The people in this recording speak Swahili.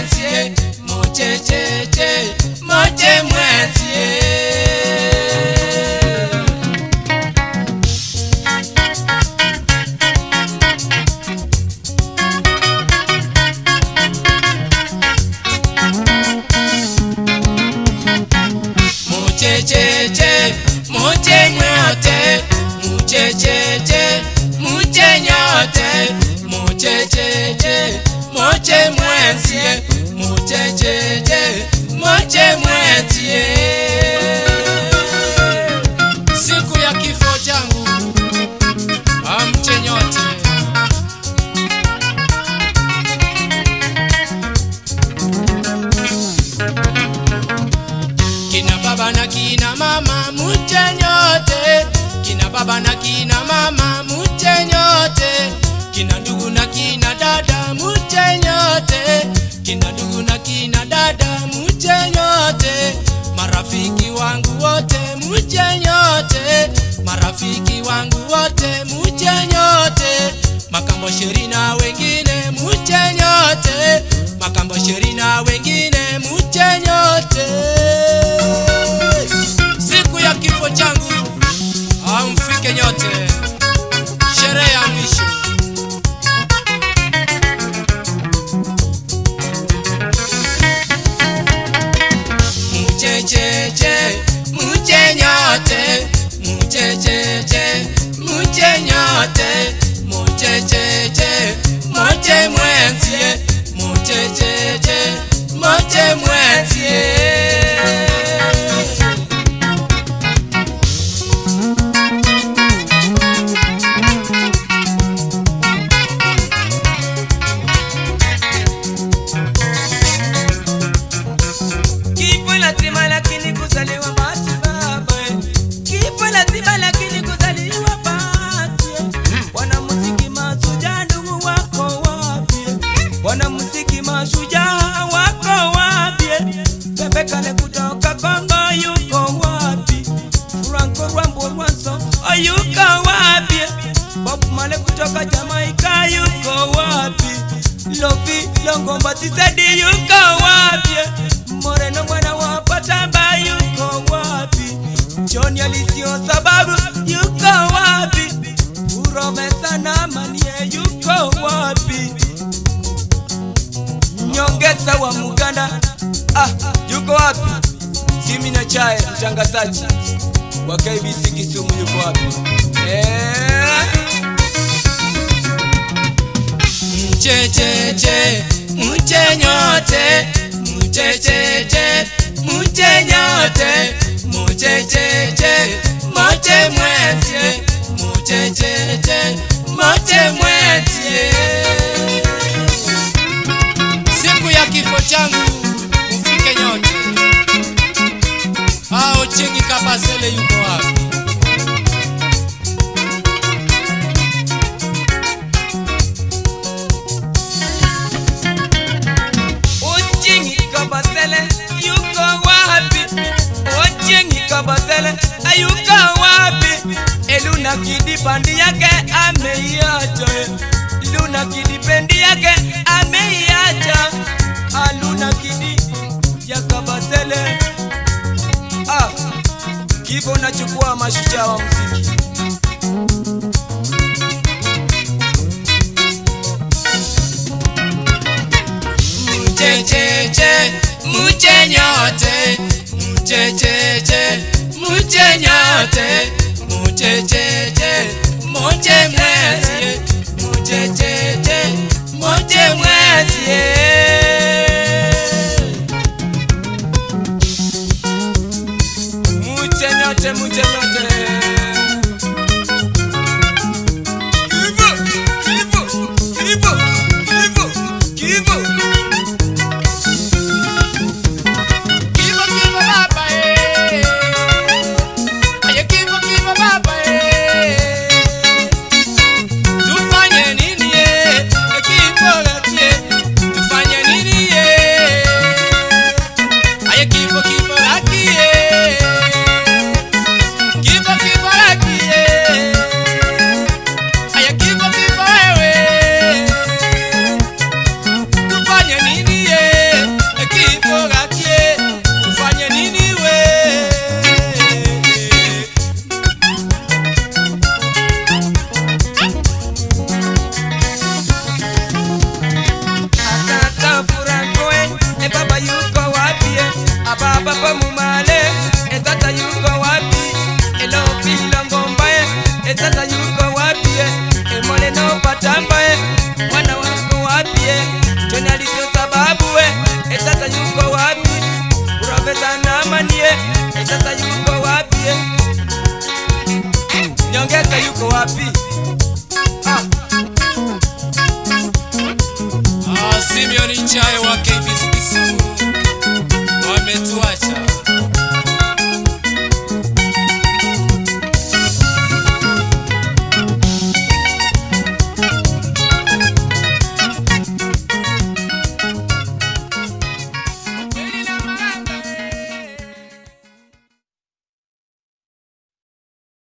mwenzie, muchecheche, moche mwenzie. Muchecheche, muche nyote, muchecheche, muche nyote, muchecheche, moche mwenzie, muchecheche, moche mwenzie. Siku ya kifo changu amche nyote. Kina baba na kina mama muche nyote, kina baba na kina mama muche nyote, kina ndugu na kina dada muche nyote, kina ndugu na kina dada muche nyote, marafiki wangu wote muche nyote, marafiki wangu wote muche nyote, makambo sheri na wengine muche nyote, makambo sheri na wengine muche nyote. Siku ya kifo changu amfike nyote, sherehe ya mwisho. Muchecheche, muche nyote, muchecheche, muche nyote, muchecheche, moche mwenzie, muchecheche, moche mwenzie. Wanamuziki mashujaa wako wapi? Pepe Kale kutoka Kongo yuko wapi? Franco Rambo Rwanso yuko wapi? Bob Marley kutoka Jamaica yuko wapi? Lofi Longomba Tizedi yuko wapi? Moreno mwana wa Patamba yuko wapi? Johnny Alisio Sababu yuko wapi? Uromesa na Manie yuko wapi? Nyongeza wa Muganda yuko wapi? Simi na Chai mtangazaji wa KBC Kisumu yuko wapi? Muchecheche, muche nyote, muchecheche, muche nyote, muchecheche, moche mwenzie, muchecheche, moche mwenzie. Siku ya kifo changu mfike nyote. Chingi Kabasele yuko wapi? Chingi Kabasele yuko wapi? Chingi Kabasele yuko wapi? Eluna Kidi bandi yake ameiacha, Luna Kidi bendi yake ameiacha, Aluna Kidi ya Kabasele. Kifo nachukua mashujaa wa muziki. Muchecheche, muche nyote, muchecheche, muche nyote, muchecheche, moche mwenzie, muchecheche, moche mwenzie. Muche nyote, muche nyote. Tufanye Makeka yuko wapi? Simeon Chayo wa KBC Kisumu wametuacha.